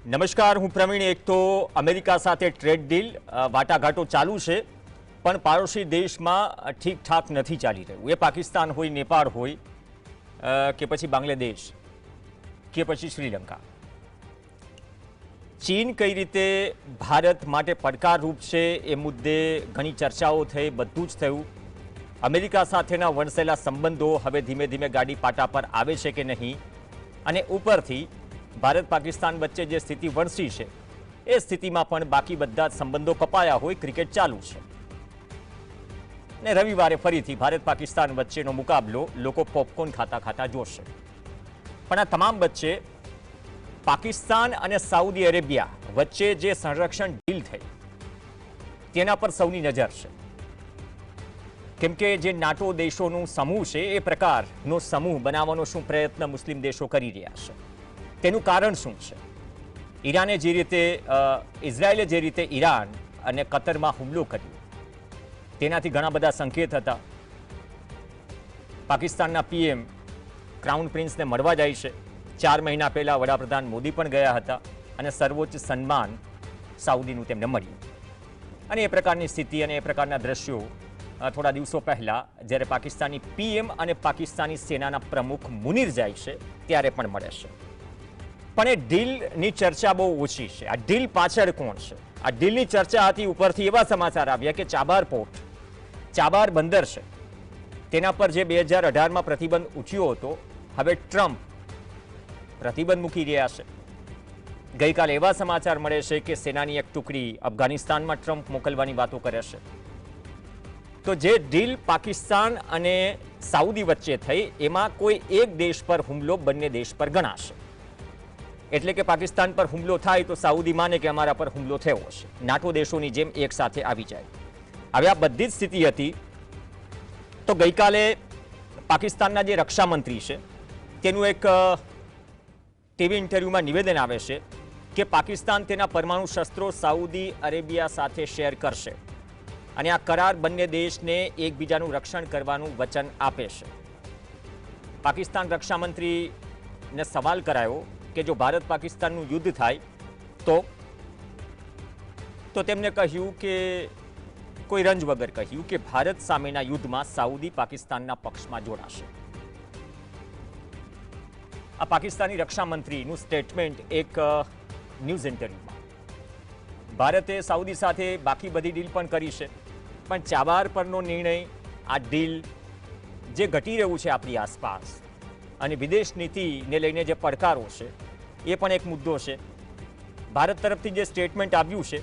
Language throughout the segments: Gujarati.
નમસ્કાર, હું પ્રવીણ. એક તો અમેરિકા સાથે ટ્રેડ ડીલ વાટાઘાટો ચાલુ છે, પણ પાડોશી દેશમાં ઠીકઠાક નથી ચાલી રહ્યું. એ પાકિસ્તાન હોય, નેપાળ હોય કે પછી બાંગ્લાદેશ કે પછી શ્રીલંકા. ચીન કઈ રીતે ભારત માટે પડકારરૂપ છે એ મુદ્દે ઘણી ચર્ચાઓ થઈ, બધું જ થયું. અમેરિકા સાથેના વણસેલા સંબંધો હવે ધીમે ધીમે ગાડી પાટા પર આવે છે કે નહીં, અને ઉપરથી ભારત પાકિસ્તાન વચ્ચે જે સ્થિતિ વણસી છે એ સ્થિતિમાં પણ બાકી બધા જ સંબંધો કપાયા હોય, ક્રિકેટ ચાલુ છે. ને રવિવારે ફરીથી ભારત પાકિસ્તાન વચ્ચેનો મુકાબલો લોકો પોપકોર્ન ખાતા ખાતા જોશે. પણ આ તમામ વચ્ચે પાકિસ્તાન અને સાઉદી અરેબિયા વચ્ચે જે સંરક્ષણ ડીલ થઈ તેના પર સૌની નજર છે. કેમ કે જે નાટો દેશોનું સમૂહ છે એ પ્રકારનો સમૂહ બનાવવાનો શું પ્રયત્ન મુસ્લિમ દેશો કરી રહ્યા છે, તેનું કારણ શું છે? ઈરાને જે રીતે ઇઝરાયેલે જે રીતે ઈરાન અને કતરમાં હુમલો કર્યો, તેનાથી ઘણા બધા સંકેત હતા. પાકિસ્તાનના પીએમ ક્રાઉન પ્રિન્સને મળવા જાય છે. 4 મહિના પહેલા વડાપ્રધાન મોદી પણ ગયા હતા અને સર્વોચ્ચ સન્માન સાઉદીનું તેમને મળ્યું. અને એ પ્રકારની સ્થિતિ અને એ પ્રકારના દ્રશ્યો થોડા દિવસો પહેલા જ્યારે પાકિસ્તાની પીએમ અને પાકિસ્તાની સેનાના પ્રમુખ મુનીર જાય છે ત્યારે પણ મળે છે. પણ એ ડીલની ચર્ચા બહુ ઓછી છે. આ ડીલ પાછળ કોણ છે? આ ડીલની ચર્ચા હતી. ઉપરથી એવા સમાચાર આવ્યા કે ચાબાર પોર્ટ, ચાબાર બંદર છે, તેના પર જે 2018માં પ્રતિબંધ ઉઠ્યો હતો, હવે ટ્રમ્પ પ્રતિબંધ મૂકી રહ્યા છે. ગઈકાલે એવા સમાચાર મળે છે કે સેનાની એક ટુકડી અફઘાનિસ્તાનમાં ટ્રમ્પ મોકલવાની વાતો કરે છે. તો જે ડીલ પાકિસ્તાન અને સાઉદી વચ્ચે થઈ, એમાં કોઈ એક દેશ પર હુમલો બંને દેશ પર ગણાશે. એટલે કે પાકિસ્તાન પર હુમલો થાય તો સાઉદી માને કે અમારા પર હુમલો થયો હશે, નાટો દેશોની જેમ એક સાથે આવી જાય. હવે આ બધી જ સ્થિતિ હતી. તો ગઈકાલે પાકિસ્તાનના જે રક્ષામંત્રી છે તેનું એક ટીવી ઇન્ટરવ્યુમાં નિવેદન આવે છે કે પાકિસ્તાન તેના પરમાણુ શસ્ત્રો સાઉદી અરેબિયા સાથે શેર કરશે અને આ કરાર બંને દેશને એકબીજાનું રક્ષણ કરવાનું વચન આપે છે. પાકિસ્તાન રક્ષામંત્રીને સવાલ કરાયો કે જો ભારત પાકિસ્તાનનું યુદ્ધ થાય તો તેમને કહ્યું કે કોઈ રંજ વગર કહ્યું કે ભારત સામેના યુદ્ધમાં સાઉદી પાકિસ્તાનના પક્ષમાં જોડાશે. આ પાકિસ્તાની રક્ષામંત્રીનું સ્ટેટમેન્ટ એક ન્યૂઝ ઇન્ટરવ્યુમાં. ભારતે સાઉદી સાથે બાકી બધી ડીલ પણ કરી છે, પણ ચાબાર પરનો નિર્ણય, આ ડીલ જે ઘટી રહ્યું છે આપણી આસપાસ અને વિદેશ નીતિને લઈને જે પડકારો છે એ પણ એક મુદ્દો છે. ભારત તરફથી જે સ્ટેટમેન્ટ આવ્યું છે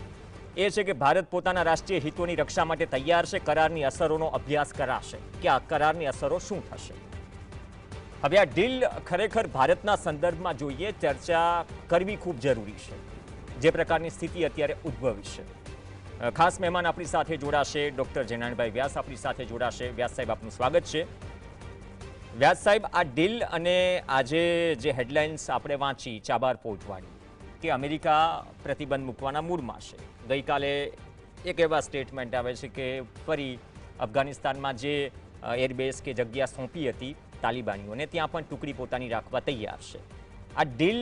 એ છે કે ભારત પોતાના રાષ્ટ્રીય હિતોની રક્ષા માટે તૈયાર છે, કરારની અસરોનો અભ્યાસ કરાશે કે આ કરારની અસરો શું થશે. હવે આ ડીલ ખરેખર ભારતના સંદર્ભમાં જોઈએ ચર્ચા કરવી ખૂબ જરૂરી છે, જે પ્રકારની સ્થિતિ અત્યારે ઉદ્ભવી છે. ખાસ મહેમાન આપણી સાથે જોડાશે, ડૉક્ટર જયનાણભાઈ વ્યાસ આપણી સાથે જોડાશે. વ્યાસ સાહેબ, આપનું સ્વાગત છે. વ્યાસ સાહેબ, આ ડીલ અને આજે જે હેડલાઇન્સ આપણે વાંચી ચાબાર પોર્ટવાળી, કે અમેરિકા પ્રતિબંધ મૂકવાના મૂડમાં છે. ગઈકાલે એક એવા સ્ટેટમેન્ટ આવે છે કે ફરી અફઘાનિસ્તાનમાં જે એરબેઝ કે જગ્યા સોંપી હતી તાલિબાનીઓને, ત્યાં પણ ટુકડી પોતાની રાખવા તૈયાર છે. આ ડીલ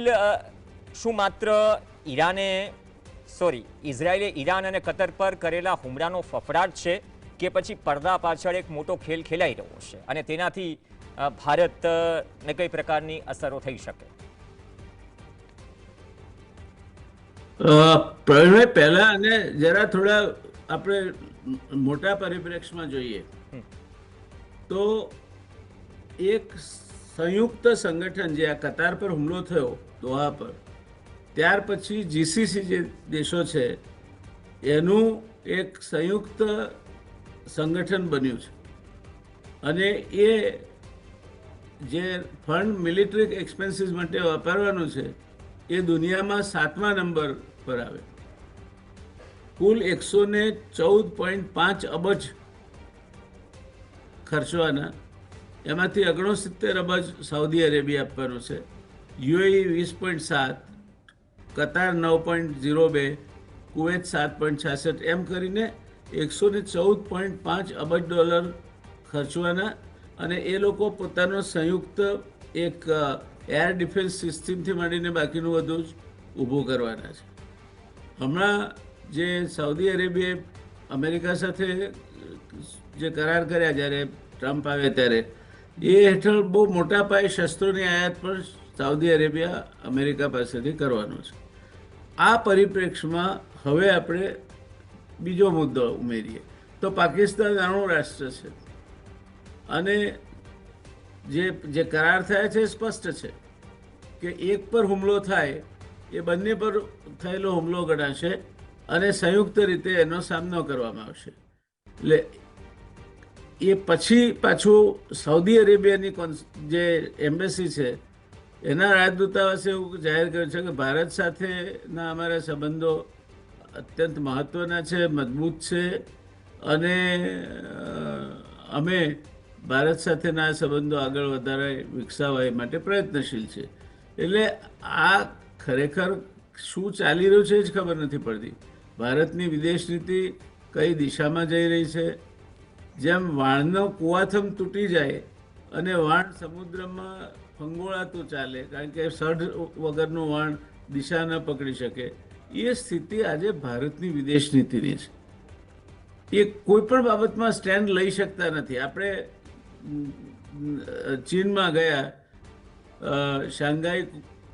શું માત્ર ઇઝરાયેલે ઈરાન અને કતર પર કરેલા હુમલાનો ફફડાટ છે કે પછી પડદા પાછળ એક મોટો ખેલ ખેલાઈ રહ્યો છે અને તેનાથી ભારતને કઈ પ્રકારની અસરો થઈ શકે? પ્રવીણભાઈ, પહેલા અને જરા થોડા આપણે મોટા પરિપ્રેક્ષમાં જોઈએ તો એક સંયુક્ત સંગઠન જે આ કતાર પર હુમલો થયો દોહા પર, ત્યાર પછી જીસીસી જે દેશો છે એનું એક સંયુક્ત સંગઠન બન્યું છે અને એ જે ફંડ મિલિટરી એક્સપેન્સીસ માટે વાપરવાનું છે એ દુનિયામાં 7મા નંબર પર આવે. કુલ 114.5 અબજ ખર્ચવાના, એમાંથી 69 અબજ સાઉદી અરેબિયા આપવાનું છે, યુએઈ 20.7, કતાર 9.02, કુવૈત 7.66, એમ કરીને 114.5 અબજ ડોલર ખર્ચવાના. અને એ લોકો પોતાનો સંયુક્ત એક એર ડિફેન્સ સિસ્ટમથી માંડીને બાકીનું બધું જ ઊભું કરવાના છે. હમણાં જે સાઉદી અરેબિયાએ અમેરિકા સાથે જે કરાર કર્યા જ્યારે ટ્રમ્પ આવે ત્યારે, એ હેઠળ બહુ મોટા પાયે શસ્ત્રોની આયાત પણ સાઉદી અરેબિયા અમેરિકા પાસેથી કરવાનો છે. આ પરિપ્રેક્ષમાં હવે આપણે બીજો મુદ્દો ઉમેરીએ તો પાકિસ્તાન નાનું રાષ્ટ્ર છે અને જે કરાર થયા છે એ સ્પષ્ટ છે કે એક પર હુમલો થાય એ બંને પર થયેલો હુમલો ગણાશે અને સંયુક્ત રીતે એનો સામનો કરવામાં આવશે. એટલે એ પછી પાછું સાઉદી અરેબિયાની જે એમ્બેસી છે એના રાજદૂતાવાસે એવું જાહેર કર્યું છે કે ભારત સાથેના અમારા સંબંધો અત્યંત મહત્વના છે, મજબૂત છે અને અમે ભારત સાથેના આ સંબંધો આગળ વધારે વિકસાવવા એ માટે પ્રયત્નશીલ છે. એટલે આ ખરેખર શું ચાલી રહ્યું છે એ જ ખબર નથી પડતી. ભારતની વિદેશ નીતિ કઈ દિશામાં જઈ રહી છે. જેમ વાણનો કુવાથમ તૂટી જાય અને વાણ સમુદ્રમાં ફંગોળાતું ચાલે, કારણ કે સઢ વગરનું વાણ દિશા ન પકડી શકે, એ સ્થિતિ આજે ભારતની વિદેશ નીતિની છે. એ કોઈ પણ બાબતમાં સ્ટેન્ડ લઈ શકતા નથી. આપણે ચીનમાં ગયા શાંઘાઈ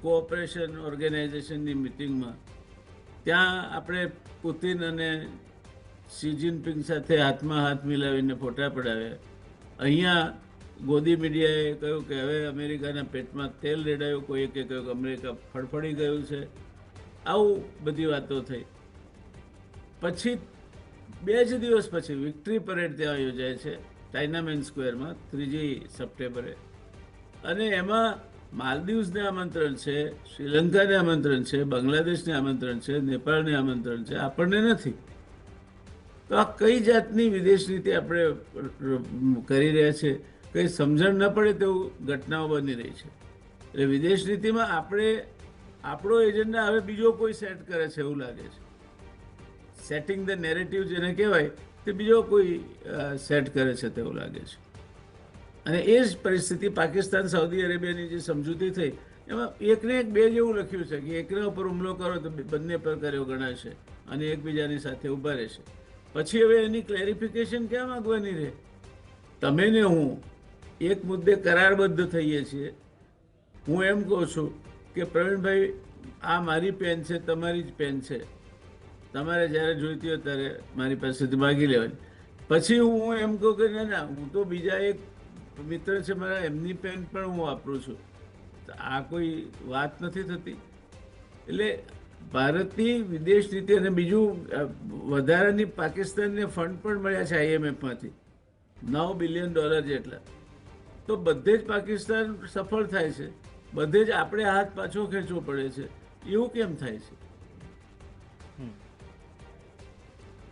કોઓપરેશન ઓર્ગેનાઇઝેશનની મિટિંગમાં, ત્યાં આપણે પુતિન અને શી જિનપિંગ સાથે હાથમાં હાથ મિલાવીને ફોટા પડાવ્યા. અહીંયા ગોદી મીડિયાએ કહ્યું કે હવે અમેરિકાના પેટમાં તેલ રેડાયું, કોઈએ કહ્યું કે અમેરિકા ફડફડી ગયું છે. આવું બધી વાતો થઈ. પછી 2 જ દિવસ પછી વિક્ટરી પરેડ ત્યાં યોજાય છે ટાઇનામેન સ્ક્વેરમાં 3 સપ્ટેમ્બરે, અને એમાં માલદીવ્સને આમંત્રણ છે, શ્રીલંકાને આમંત્રણ છે, બાંગ્લાદેશને આમંત્રણ છે, નેપાળને આમંત્રણ છે, આપણને નથી. તો આ કઈ જાતની વિદેશ નીતિ આપણે કરી રહ્યા છે, કંઈ સમજણ ન પડે તેવું ઘટનાઓ બની રહી છે. એટલે વિદેશ નીતિમાં આપણો એજન્ડા હવે બીજો કોઈ સેટ કરે છે એવું લાગે છે. સેટિંગ ધ નેરેટિવ જેને કહેવાય તે બીજો કોઈ સેટ કરે છે તેવું લાગે છે. અને એ જ પરિસ્થિતિ પાકિસ્તાન સાઉદી અરેબિયાની જે સમજૂતી થઈ એમાં એકને એક 2 જેવું લખ્યું છે કે એકના ઉપર હુમલો કરો તો બંને પર કર્યો ગણાશે અને એકબીજાની સાથે ઊભા રહેશે. પછી હવે એની ક્લેરિફિકેશન ક્યાં માંગવાની રહે? તમે ને હું એક મુદ્દે કરારબદ્ધ થઈએ છીએ. હું એમ કહું છું કે પ્રવીણભાઈ, આ મારી પેન છે, તમારી જ પેન છે, તમારે જ્યારે જોઈતી હોય ત્યારે મારી પાસેથી માગી લેવાની. પછી હું એમ કહું કે ના ના, હું તો બીજા એક મિત્ર છે મારા, એમની પેન પણ હું વાપરું છું. આ કોઈ વાત નથી થતી. એટલે ભારતની વિદેશ નીતિ, અને બીજું વધારાની પાકિસ્તાનને ફંડ પણ મળ્યા છે IMFમાંથી $9 બિલિયન જેટલા. તો બધે જ પાકિસ્તાન સફળ થાય છે, બધે જ આપણે હાથ પાછો ખેંચવો પડે છે. એવું કેમ થાય છે?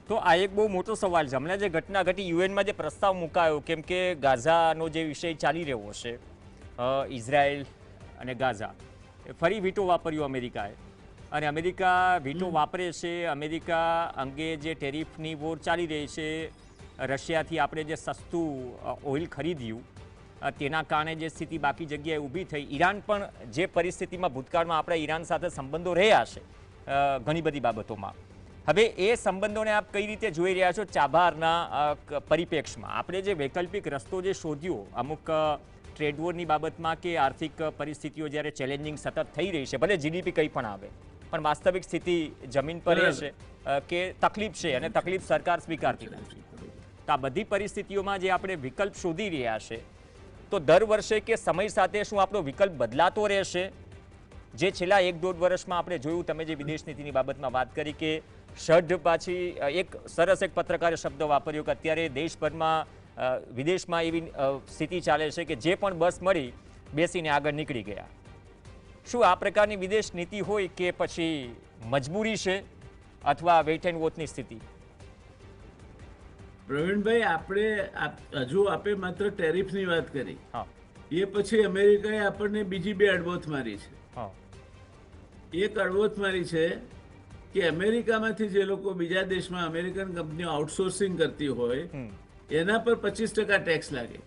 તો આ એક બહુ મોટો સવાલ છે. હમણાં જે ઘટના ઘટી, યુએનમાં જે પ્રસ્તાવ મુકાયો, કેમ કે ગાઝાનો જે વિષય ચાલી રહ્યો છે, ઇઝરાયલ અને ગાઝા, ફરી વીટો વાપર્યો અમેરિકાએ, અને અમેરિકા વીટો વાપરે છે. અમેરિકા અંગે જે ટેરિફની વોર ચાલી રહી છે, રશિયાથી આપણે જે સસ્તું ઓઇલ ખરીદ્યું તેના કારણે જે સ્થિતિ બાકી જગ્યાએ ઊભી થઈ, ઈરાન પણ જે પરિસ્થિતિમાં ભૂતકાળમાં આપણા ઈરાન સાથે સંબંધો રહ્યા છે ઘણી બધી બાબતોમાં, હવે એ સંબંધોને આપ કઈ રીતે જોઈ રહ્યા છો ચાબહારના પરિપ્રેક્ષમાં? આપણે જે વૈકલ્પિક રસ્તો જે શોધ્યો અમુક ટ્રેડ વોરની બાબતમાં કે આર્થિક પરિસ્થિતિઓ જ્યારે ચેલેન્જિંગ સતત થઈ રહી છે, ભલે GDP કંઈ પણ આવે, પણ વાસ્તવિક સ્થિતિ જમીન પર એ છે કે તકલીફ છે અને તકલીફ સરકાર સ્વીકારતી નથી. તો આ બધી પરિસ્થિતિઓમાં જે આપણે વિકલ્પ શોધી રહ્યા છે, તો દર વર્ષે કે સમય સાથે શું આપણો વિકલ્પ બદલાતો રહેશે? જે છેલ્લા 1-1.5 વર્ષમાં આપણે જોયું, તમે જે વિદેશ નીતિની બાબતમાં વાત કરી કે ષઢ, પાછી એક સરસ એક પત્રકારે શબ્દ વાપર્યો કે અત્યારે દેશભરમાં વિદેશમાં એવી સ્થિતિ ચાલે છે કે જે પણ બસ મળી બેસીને આગળ નીકળી ગયા. શું આ પ્રકારની વિદેશ નીતિ હોય કે પછી મજબૂરી છે અથવા વેઇટ એન્ડ વોચની સ્થિતિ? પ્રવીણભાઈ, આપણે હજુ આપે માત્ર ટેરિફની વાત કરી, એ પછી અમેરિકાએ આપણને બીજી 2 અડબોથ મારી છે. એક અડબોથ મારી છે કે અમેરિકામાંથી જે લોકો બીજા દેશમાં અમેરિકન કંપનીઓ આઉટસોર્સિંગ કરતી હોય એના પર 25% ટેક્સ લાગે.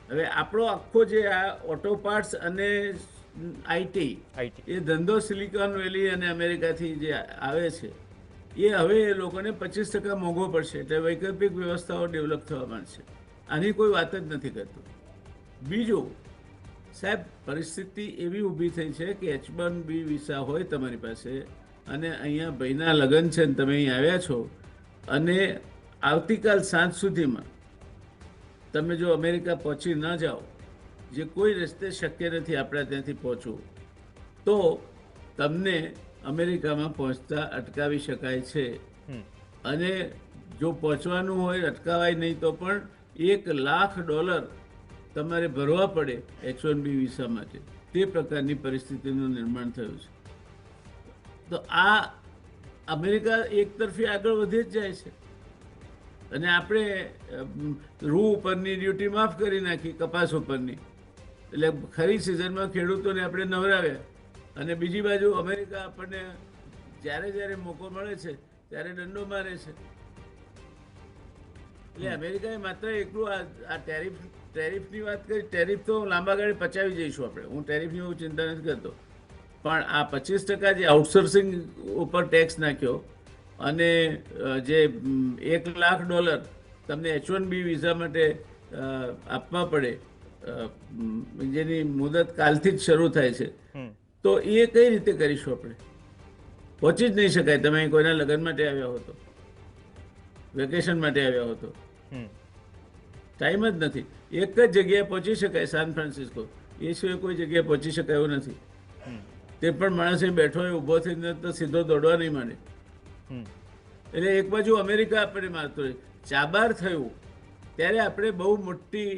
હવે આપણો આખો જે આ ઓટો પાર્ટ્સ અને આઈટી આઈટી એ ધંધો સિલિકોન વેલી અને અમેરિકાથી જે આવે છે એ હવે એ લોકોને 25% મોંઘો પડશે, એટલે વૈકલ્પિક વ્યવસ્થાઓ ડેવલપ થવા માંડશે. આની કોઈ વાત જ નથી કરતું. બીજું, સાહેબ, પરિસ્થિતિ એવી ઊભી થઈ છે કે H1B વિઝા હોય તમારી પાસે અને અહીંયા ભાઈના લગ્ન છે ને તમે અહીં આવ્યા છો અને આવતીકાલ સાંજ સુધીમાં તમે જો અમેરિકા પહોંચી ન જાઓ, જે કોઈ રસ્તે શક્ય નથી આપણા ત્યાંથી પહોંચવું, તો તમને અમેરિકામાં પહોંચતા અટકાવી શકાય છે. અને જો પહોંચવાનું હોય અટકાવાય નહીં તો પણ $1 લાખ તમારે ભરવા પડે H1B વિઝા માટે. તે પ્રકારની પરિસ્થિતિનું નિર્માણ થયું છે. તો આ અમેરિકા એકતરફી આગળ વધી જ જાય છે અને આપણે રૂ ઉપરની ડ્યુટી માફ કરી નાખી, કપાસ ઉપરની, એટલે ખરી સિઝનમાં ખેડૂતોને આપણે નવરાવ્યા. અને બીજી બાજુ અમેરિકા આપણને જ્યારે મોકો મળે છે ત્યારે દંડો મારે છે. એટલે અમેરિકાએ માત્ર એકલું આ ટેરિફની વાત કરી. ટેરિફ તો લાંબા ગાળે પચાવી જઈશું આપણે, હું ટેરિફની બહુ ચિંતા નથી કરતો, પણ આ 25% જે આઉટસોર્સિંગ ઉપર ટેક્સ નાખ્યો અને જે $1 લાખ તમને H1B વિઝા માટે આપવા પડે, જેની મુદત કાલથી જ શરૂ થાય છે, તો એ કઈ રીતે કરીશું આપણે? પહોંચી જ નહીં શકાય. તમે કોઈના લગ્ન માટે આવ્યા હો તો, વેકેશન માટે આવ્યા હો તો ટાઈમ જ નથી. એક જ જગ્યાએ પહોંચી શકાય, સાન ફ્રાન્સિસ્કો, એ સિવાય કોઈ જગ્યાએ પહોંચી શકાય એવું નથી. તે પણ માણસ બેઠો હોય ઊભો થઈને તો સીધો દોડવા નહીં માંડે. એટલે એક બાજુ અમેરિકા આપણે મારતો હોય. ચાબાર થયું ત્યારે આપણે બહુ મોટી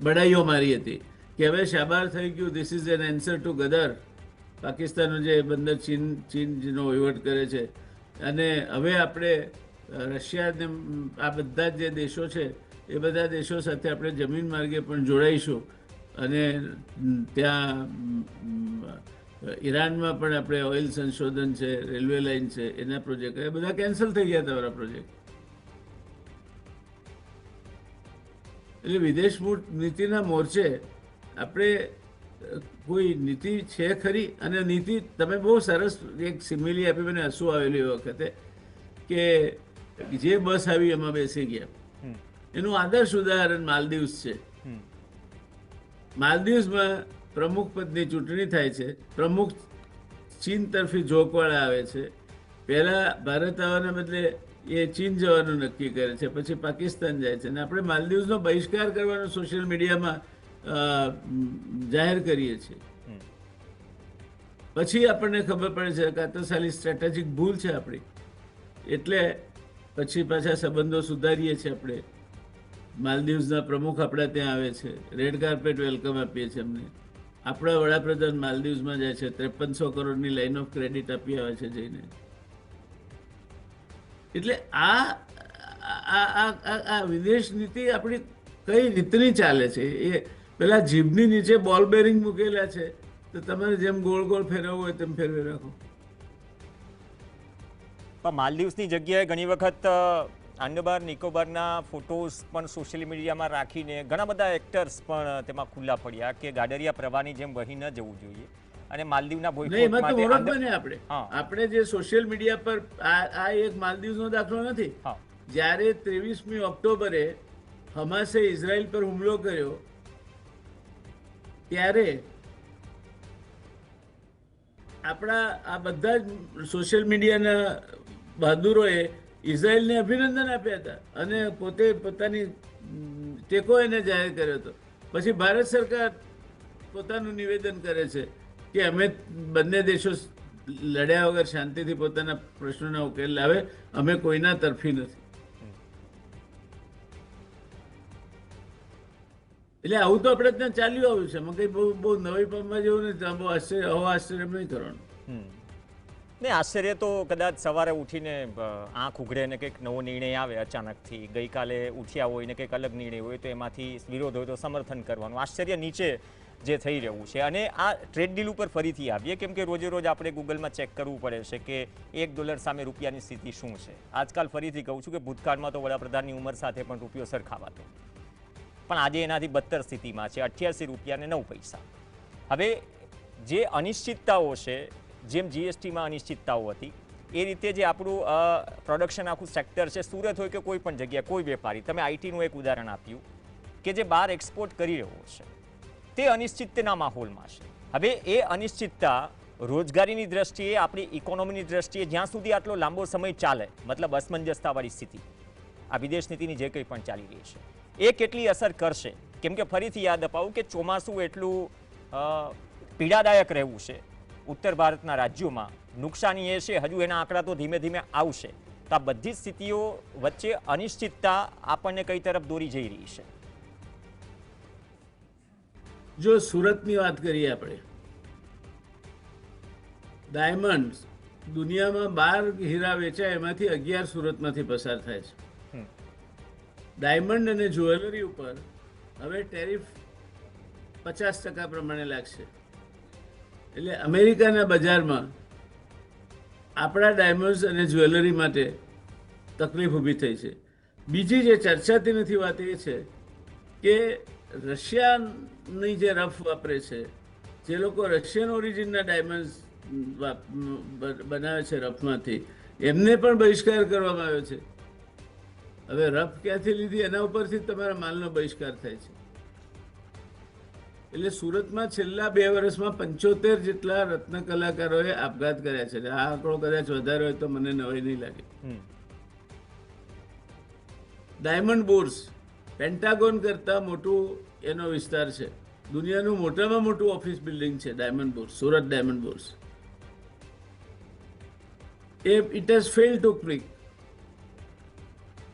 બડાઈઓ મારી હતી કે હવે શાબાર થઈ ગયું, this is an answer to Gadar. પાકિસ્તાનનું જે બંદર ચીનનો વહીવટ કરે છે, અને હવે આપણે રશિયાને આ બધા જે દેશો છે એ બધા દેશો સાથે આપણે જમીન માર્ગે પણ જોડાઈશું. અને ત્યાં ઈરાનમાં પણ આપણે ઓઇલ સંશોધન છે, રેલવે લાઇન છે, એના પ્રોજેક્ટ એ બધા કેન્સલ થઈ ગયા તમારા પ્રોજેક્ટ. એટલે વિદેશ નીતિના મોરચે આપણે કોઈ નીતિ છે ખરી? અને નીતિ તમે બહુ સરસ એક સિમિલી આપી, મને હસવું આવેલું એ વખતે, કે જે બસ આવી એમાં બેસી ગયા. એનું આદર્શ ઉદાહરણ માલદીવ્સ છે. માલદીવ્સમાં પ્રમુખ પદની ચૂંટણી થાય છે, પ્રમુખ ચીન તરફી ઝોકવાળા આવે છે. પહેલા ભારત આવવાના બદલે એ ચીન જવાનું નક્કી કરે છે, પછી પાકિસ્તાન જાય છે. અને આપણે માલદીવ્સનો બહિષ્કાર કરવાનો સોશિયલ મીડિયામાં જાહેર કરીએ છીએ. પછી આપણને ખબર પડે છે કે આ તો સાલી સ્ટ્રેટેજિક ભૂલ છે આપણી. એટલે પછી પાછા સંબંધો સુધારીએ છીએ આપણે. માલદીવ્સના પ્રમુખ આપણા ત્યાં આવે છે, રેડ કાર્પેટ વેલકમ આપીએ છીએ અમને. આપણા વડાપ્રધાન માલદીવ્સમાં જાય છે, 5300 કરોડની લાઇન ઓફ ક્રેડિટ આપી આવે છે જઈને. એટલે આ વિદેશ નીતિ આપણી કઈ રીતની ચાલે છે? એ પેલા જીભની નીચે બોલ બેરિંગ મૂકેલા છે, તો તમારે જેમ ગોળ ગોળ ફેરવવું હોય તેમ ફેરવી રાખો. પણ માલદીવ્સની જગ્યાએ ઘણી વખત આંડમાન નિકોબારના ફોટોઝ પણ સોશિયલ મીડિયામાં રાખીને ઘણા બધા એક્ટર્સ પણ તેમાં ખુલ્લા પડ્યા કે ગાડરિયા પ્રવાહની જેમ વહી ન જવું જોઈએ. અને માલદીવના આપણે જે સોશિયલ મીડિયા પર આ એક માલદીવનો દાખલો નથી. જ્યારે 23મી ઓક્ટોબરે હમાસે ઇઝરાયલ પર હુમલો કર્યો ત્યારે આપણા આ બધા જ સોશિયલ મીડિયાના બહાદુરોએ ઇઝરાયલને અભિનંદન આપ્યા હતા અને પોતે પોતાની ટેકો એને જાહેર કર્યો હતો. પછી ભારત સરકાર પોતાનું નિવેદન કરે છે કે અમે બંને દેશો લડ્યા વગર શાંતિથી પોતાના પ્રશ્નોના ઉકેલ લાવે, અમે કોઈના તરફી નથી. એટલે આવું તો આપણે ત્યાં ચાલ્યું આવ્યું છે. એમાં કંઈ બહુ નવી પામવા જેવું નથી. બહુ આશ્ચર્ય નહીં કરવાનું. ને આશ્ચર્ય તો કદાચ સવારે ઉઠીને આંખ ઉઘડે ને કંઈક નવો નિર્ણય આવે અચાનકથી, ગઈકાલે ઉઠ્યા હોય ને કંઈક અલગ નિર્ણય હોય તો એમાંથી વિરોધ હોય તો સમર્થન કરવાનું. આશ્ચર્ય નીચે જે થઈ રહ્યું છે. અને આ ટ્રેડ ડીલ ઉપર ફરીથી આવીએ, કેમ કે રોજે રોજ આપણે ગૂગલમાં ચેક કરવું પડે છે કે $1 સામે રૂપિયાની સ્થિતિ શું છે. આજકાલ ફરીથી કહું છું કે ભૂતકાળમાં તો વડાપ્રધાનની ઉંમર સાથે પણ રૂપિયો સરખાવાતો, પણ આજે એનાથી બદતર સ્થિતિમાં છે, $88.09. હવે જે અનિશ્ચિતતાઓ છે, જેમ જીએસટીમાં અનિશ્ચિતતાઓ હતી, એ રીતે જે આપણું પ્રોડક્શન આખું સેક્ટર છે, સુરત હોય કે કોઈ પણ જગ્યાએ કોઈ વેપારી, તમે આઈટીનું એક ઉદાહરણ આપ્યું કે જે બહાર એક્સપોર્ટ કરી રહ્યો છે, તે અનિશ્ચિતતાના માહોલમાં છે. હવે એ અનિશ્ચિતતા રોજગારીની દ્રષ્ટિએ, આપણી ઇકોનોમીની દ્રષ્ટિએ જ્યાં સુધી આટલો લાંબો સમય ચાલે, મતલબ અસમંજસતાવાળી સ્થિતિ, આ વિદેશ નીતિની જે કંઈ પણ ચાલી રહી છે, એ કેટલી અસર કરશે? કેમ કે ફરીથી યાદ અપાવું કે ચોમાસું એટલું પીડાદાયક રહેવું છે ઉત્તર ભારતના રાજ્યોમાં. નુકસાની એ છે, હજુ એના આંકડા તો ધીમે ધીમે આવશે. તો આ બધી સ્થિતિઓ વચ્ચે અનિશ્ચિતતા આપણને કઈ તરફ દોરી જઈ રહી છે? જો સુરતની વાત કરીએ આપણે, ડાયમંડ દુનિયામાં 12 હીરા વેચાય, એમાંથી 11 સુરતમાંથી પસાર થાય છે. ડાયમંડ અને જ્વેલરી ઉપર હવે ટેરિફ 50% પ્રમાણે લાગશે. એટલે અમેરિકાના બજારમાં આપણા ડાયમંડ્સ અને જ્વેલરી માટે તકલીફ ઊભી થઈ છે. બીજી જે ચર્ચાતી નથી વાત એ છે કે રશિયાની જે રફ વાપરે છે, જે લોકો રશિયન ઓરિજિનના ડાયમંડ્સ બનાવે છે રફમાંથી, એમને પણ બહિષ્કાર કરવામાં આવ્યો છે. હવે રફ ક્યાંથી લીધી એના ઉપરથી તમારા માલનો બહિષ્કાર થાય છે. એટલે સુરતમાં છેલ્લા 2 વર્ષમાં 75 જેટલા રત્ન કલાકારોએ આપઘાત કર્યા છે. આ આંકડો કદાચ વધારે હોય તો મને નવાઈ નહીં લાગે. ડાયમંડ બોર્સ પેન્ટાગોન કરતા મોટું એનો વિસ્તાર છે. દુનિયાનું મોટામાં મોટું ઓફિસ બિલ્ડિંગ છે diamond bourse, Surat diamond bourse. It has fail to quick.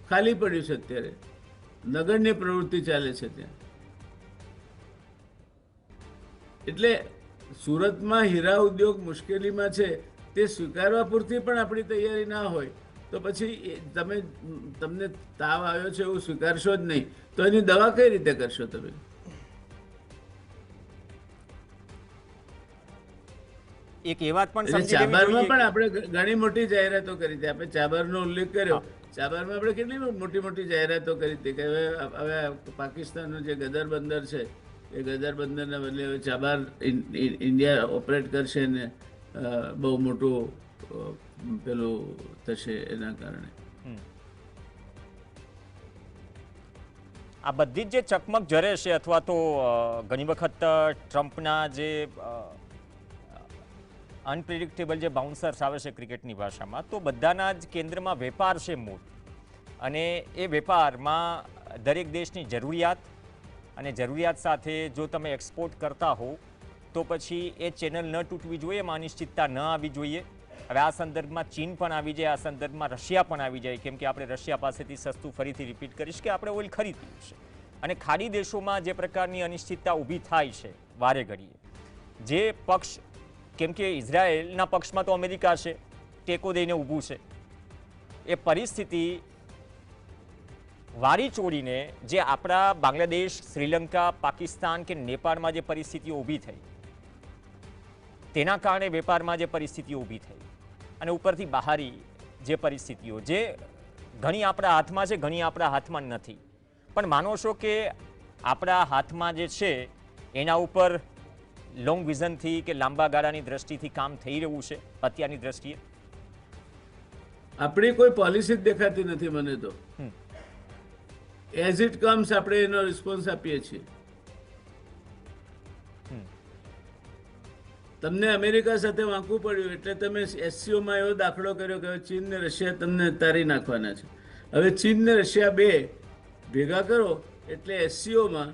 ખાલી પડ્યું છે અત્યારે, નગરની પ્રવૃત્તિ ચાલે છે ત્યાં. એટલે સુરતમાં હીરા ઉદ્યોગ મુશ્કેલીમાં છે, તે સ્વીકારવા પૂરતી પણ આપણી તૈયારી ના હોય તો પછી તમને તાવ આવ્યો છે એવું સ્વીકારશો જ નહીં, તો એની દવા કઈ રીતે કરશો તમે? એક એ વાત પણ સમજી લેવી ચાબારમાં જોઈએ. પણ આપણે ઘણી મોટી જાહેરાતો કરી હતી. આપણે ચાબારનો ઉલ્લેખ કર્યો. ચાબારમાં આપણે કેટલી મોટી મોટી જાહેરાતો કરી હતી કે હવે પાકિસ્તાનનું જે ગદર બંદર છે, એ ગદર બંદરના બદલે હવે ચાબાર ઇન્ડિયા ઓપરેટ કરશે ને બહુ મોટું પેલું થશે એના કારણે. આ બધી જ જે ચકમક જરે છે, અથવા તો ઘણી વખત ટ્રમ્પના જે અનપ્રિડિક્ટેબલ જે બાઉન્સર્સ આવે છે ક્રિકેટની ભાષામાં, તો બધાના જ કેન્દ્રમાં વેપાર છે મૂળ. અને એ વેપારમાં દરેક દેશની જરૂરિયાત, અને જરૂરિયાત સાથે જો તમે એક્સપોર્ટ કરતા હો તો પછી એ ચેનલ ન તૂટવી જોઈએ, એમાં અનિશ્ચિતતા ન આવી જોઈએ. હવે આ સંદર્ભમાં ચીન પણ આવી જાય, આ સંદર્ભમાં રશિયા પણ આવી જાય, કેમ કે આપણે રશિયા પાસેથી સસ્તું, ફરીથી રિપીટ કરીશ કે આપણે ઓઇલ ખરીદ્યું છે. અને ખાડી દેશોમાં જે પ્રકારની અનિશ્ચિતતા ઊભી થાય છે વારે ઘડીએ, જે પક્ષ, કેમ કે ઇઝરાયેલના પક્ષમાં તો અમેરિકા છે, ટેકો દઈને ઊભું છે, એ પરિસ્થિતિ વારી ચોરીને જે આપણા બાંગ્લાદેશ, શ્રીલંકા, પાકિસ્તાન કે નેપાળમાં જે પરિસ્થિતિઓ ઊભી થઈ, તેના કારણે વેપારમાં જે પરિસ્થિતિઓ ઊભી થઈ, અને ઉપરથી બહારી જે પરિસ્થિતિઓ, જે ઘણી આપણા હાથમાં છે, ઘણી આપણા હાથમાં નથી. પણ માનો છો કે આપણા હાથમાં જે છે એના ઉપર લોંગ વિઝનથી કે લાંબા ગાળાની દ્રષ્ટિથી કામ થઈ રહ્યું છે અત્યારની દ્રષ્ટિએ? આપણી કોઈ પોલિસી જ દેખાતી નથી મને તો. એઝ ઇટ કમ્સ આપણે એનો રિસ્પોન્સ આપીએ છીએ. તમને અમેરિકા સાથે વાંકવું પડ્યું એટલે તમે એસસીઓમાં એવો દાખલો કર્યો કે ચીન ને રશિયા તમને તારી નાખવાના છે. હવે ચીન ને રશિયા બે ભેગા કરો એટલે એસસીઓમાં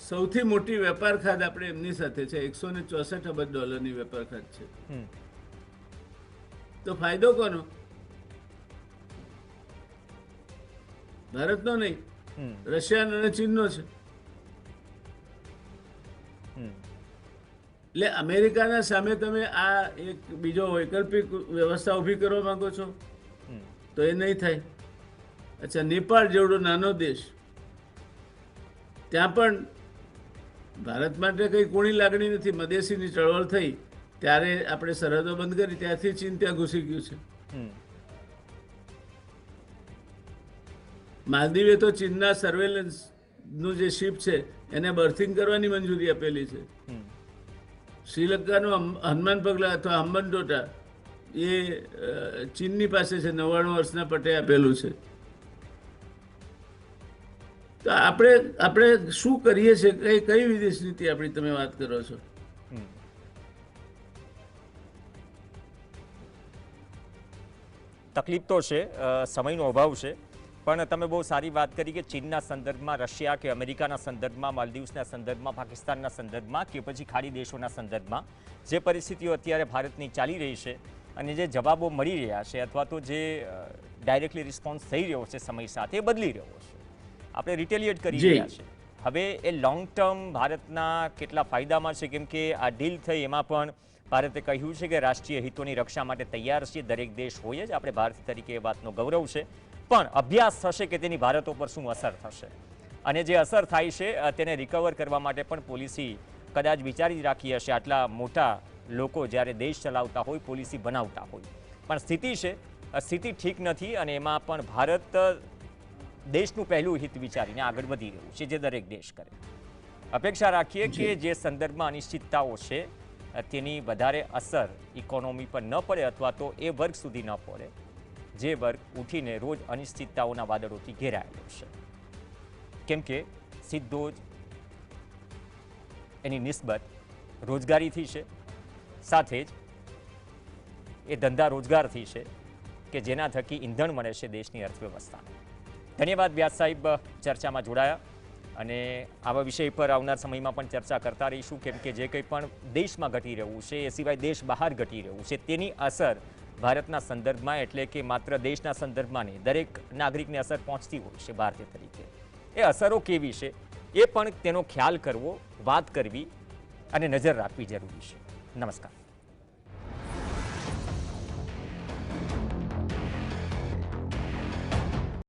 સૌથી મોટી વેપાર ખાધ આપણે એમની સાથે છે. $164 અબજ વેપાર ખાધ છે. તો ફાયદો કોનો? ભારતનો નહીં, રશિયા અને ચીનનો છે. એટલે અમેરિકાના સામે તમે આ એક બીજો વૈકલ્પિક વ્યવસ્થા ઊભી કરવા માંગો છો તો એ નહીં થાય. અચ્છા, નેપાળ જેવડો નાનો દેશ, ત્યાં પણ ભારત માટે કંઈ કોણી લાગણી નથી. મદેશીની ચળવળ થઈ ત્યારે આપણે સરહદો બંધ કરી, ત્યાંથી ચીન ત્યાં ઘૂસી ગયું છે. માલદીવે તો ચીનના સર્વેલન્સનું જે શિપ છે એને બર્થિંગ કરવાની મંજૂરી આપેલી છે. શ્રીલંકાનું હનુમાન પગલા અથવા હમ્બનટોટા એ ચીનની પાસે છે, 99 વર્ષના પટે આપેલું છે. તો આપણે શું કરીએ છીએ, કઈ વિદેશ નીતિ આપણી તમે વાત કરો છો? તકલીફ તો છે, સમયનો અભાવ છે, પણ તમે બહુ સારી વાત કરી કે ચીનના સંદર્ભમાં, રશિયા કે અમેરિકાના સંદર્ભમાં, માલદીવ્સના સંદર્ભમાં, પાકિસ્તાનના સંદર્ભમાં કે પછી ખાડી દેશોના સંદર્ભમાં જે પરિસ્થિતિઓ અત્યારે ભારતની ચાલી રહી છે અને જે જવાબો મળી રહ્યા છે અથવા તો જે ડાયરેક્ટલી રિસ્પોન્સ થઈ રહ્યો છે સમય સાથે, એ બદલી રહ્યો છે. આપણે રિટેલિએટ કરી રહ્યા છે. હવે એ લોંગ ટર્મ ભારતના કેટલા ફાયદામાં છે, કેમ કે આ ડીલ થઈ એમાં પણ ભારતે કહ્યું છે કે રાષ્ટ્રીય હિતોની રક્ષા માટે તૈયાર છે. દરેક દેશ હોય જ, આપણે ભારત તરીકે એ વાતનો ગૌરવ છે. પણ અભ્યાસ થશે કે તેની ભારતો પર શું અસર થશે, અને જે અસર થાય છે તેને રિકવર કરવા માટે પણ પોલિસી કદાચ વિચારી રાખી હશે. આટલા મોટા લોકો જ્યારે દેશ ચલાવતા હોય, પોલિસી બનાવતા હોય, પણ સ્થિતિ ઠીક નથી અને એમાં પણ ભારત દેશનું પહેલું હિત વિચારીને આગળ વધી રહ્યું છે, જે દરેક દેશ કરે. અપેક્ષા રાખીએ કે જે સંદર્ભમાં અનિશ્ચિતતાઓ છે તેની વધારે અસર ઇકોનોમી પર ન પડે અથવા તો એ વર્ગ સુધી ન પડે જે વર્ગ ઉઠીને રોજ અનિશ્ચિતતાઓના વાદળોથી ઘેરાયેલો છે. કેમ કે સીધો જ એની નિસ્બત રોજગારીથી છે, સાથે જ એ ધંધા રોજગારથી છે કે જેના થકી ઈંધણ મળે છે દેશની અર્થવ્યવસ્થાને. ધન્યવાદ વ્યાસ સાહેબ, ચર્ચામાં જોડાયા અને આવા વિષય પર આવનાર સમયમાં પણ ચર્ચા કરતા રહીશું, કેમ કે જે કંઈ પણ દેશમાં ઘટી રહ્યું છે, એ સિવાય દેશ બહાર ઘટી રહ્યું છે, તેની અસર ભારતના સંદર્ભમાં, એટલે કે માત્ર દેશના સંદર્ભમાં નહીં, દરેક નાગરિકને અસર પહોંચતી હોય છે ભારતીય તરીકે. એ અસરો કેવી છે એ પણ તેનો ખ્યાલ કરવો, વાત કરવી અને નજર રાખવી જરૂરી છે. નમસ્કાર.